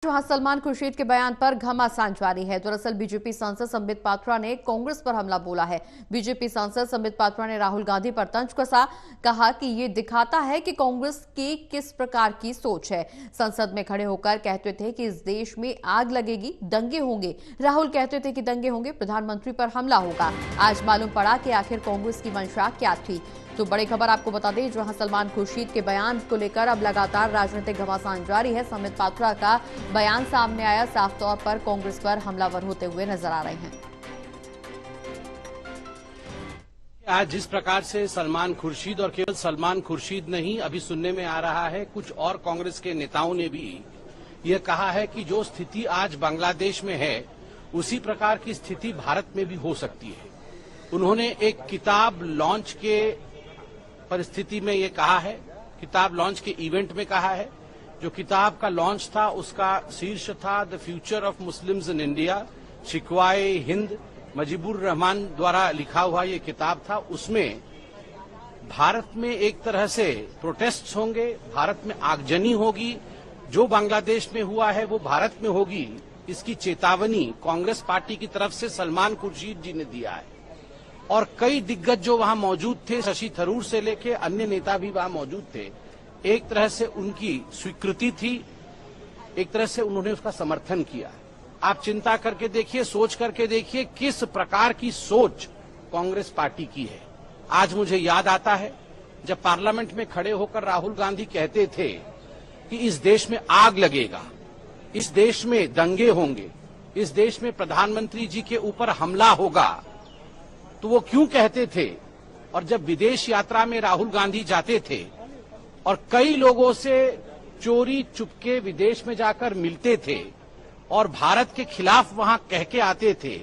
जहां सलमान खुर्शीद के बयान पर घमासान जारी है। दरअसल बीजेपी सांसद संबित पात्रा ने कांग्रेस पर हमला बोला है। बीजेपी सांसद संबित पात्रा ने राहुल गांधी पर तंज कसा, कहा कि ये दिखाता है कि कांग्रेस की किस प्रकार की सोच है। संसद में खड़े होकर कहते थे कि इस देश में आग लगेगी, दंगे होंगे। राहुल कहते थे कि दंगे होंगे, प्रधानमंत्री पर हमला होगा। आज मालूम पड़ा कि आखिर कांग्रेस की मंशा क्या थी। तो बड़ी खबर आपको बता दें, जहां सलमान खुर्शीद के बयान को लेकर अब लगातार राजनीतिक घमासान जारी है। संबित पात्रा का बयान सामने आया, साफ तौर पर कांग्रेस पर हमलावर होते हुए नजर आ रहे हैं। आज जिस प्रकार से सलमान खुर्शीद, और केवल सलमान खुर्शीद नहीं, अभी सुनने में आ रहा है कुछ और कांग्रेस के नेताओं ने भी यह कहा है कि जो स्थिति आज बांग्लादेश में है उसी प्रकार की स्थिति भारत में भी हो सकती है। उन्होंने एक किताब लॉन्च के परिस्थिति में ये कहा है, किताब लॉन्च के इवेंट में कहा है। जो किताब का लॉन्च था उसका शीर्ष था the future of Muslims in India, Shikwa e Hind Mujibur Rahman द्वारा लिखा हुआ ये किताब था। उसमें भारत में एक तरह से प्रोटेस्ट होंगे, भारत में आगजनी होगी, जो बांग्लादेश में हुआ है वो भारत में होगी, इसकी चेतावनी कांग्रेस पार्टी की तरफ से सलमान खुर्शीद जी ने दिया है। और कई दिग्गज जो वहां मौजूद थे, शशि थरूर से लेके अन्य नेता भी वहां मौजूद थे, एक तरह से उनकी स्वीकृति थी, एक तरह से उन्होंने उसका समर्थन किया। आप चिंता करके देखिए, सोच करके देखिए किस प्रकार की सोच कांग्रेस पार्टी की है। आज मुझे याद आता है जब पार्लियामेंट में खड़े होकर राहुल गांधी कहते थे कि इस देश में आग लगेगा, इस देश में दंगे होंगे, इस देश में प्रधानमंत्री जी के ऊपर हमला होगा। तो वो क्यों कहते थे? और जब विदेश यात्रा में राहुल गांधी जाते थे और कई लोगों से चोरी चुपके विदेश में जाकर मिलते थे और भारत के खिलाफ वहां कह के आते थे,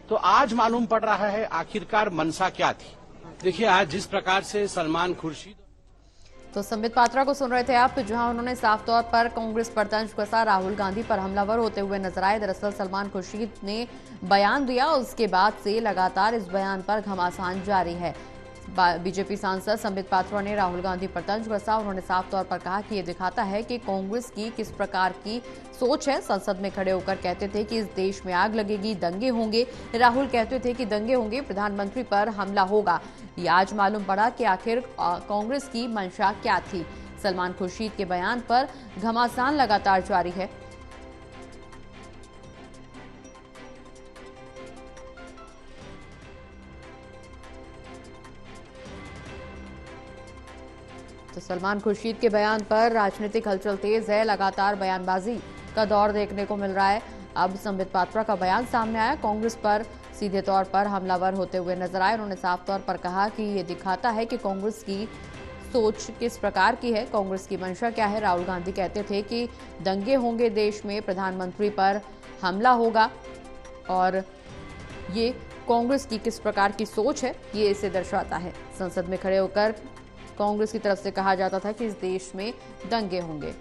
तो आज मालूम पड़ रहा है आखिरकार मनसा क्या थी। देखिए आज जिस प्रकार से सलमान खुर्शीद, तो संबित पात्रा को सुन रहे थे आप, जहां उन्होंने साफ तौर पर कांग्रेस पर तंज कसा, राहुल गांधी पर हमलावर होते हुए नजर आए। दरअसल सलमान खुर्शीद ने बयान दिया, उसके बाद से लगातार इस बयान पर घमासान जारी है। बीजेपी सांसद संबित पात्रा ने राहुल गांधी पर तंज कसा। उन्होंने साफ तौर पर कहा कि यह दिखाता है कि कांग्रेस की किस प्रकार की सोच है। संसद में खड़े होकर कहते थे कि इस देश में आग लगेगी, दंगे होंगे। राहुल कहते थे कि दंगे होंगे, प्रधानमंत्री पर हमला होगा। ये आज मालूम पड़ा कि आखिर कांग्रेस की मंशा क्या थी। सलमान खुर्शीद के बयान पर घमासान लगातार जारी है। तो सलमान खुर्शीद के बयान पर राजनीतिक हलचल तेज है। लगातार बयानबाजी का दौर देखने को मिल रहा है। अब संबित पात्रा का बयान सामने आया, कांग्रेस पर सीधे तौर पर हमलावर होते हुए नजर आए। उन्होंने साफ तौर पर कहा कि ये दिखाता है कि कांग्रेस की सोच किस प्रकार की है, कांग्रेस की मंशा क्या है। राहुल गांधी कहते थे कि दंगे होंगे देश में, प्रधानमंत्री पर हमला होगा, और ये कांग्रेस की किस प्रकार की सोच है ये इसे दर्शाता है। संसद में खड़े होकर कांग्रेस की तरफ से कहा जाता था कि इस देश में दंगे होंगे।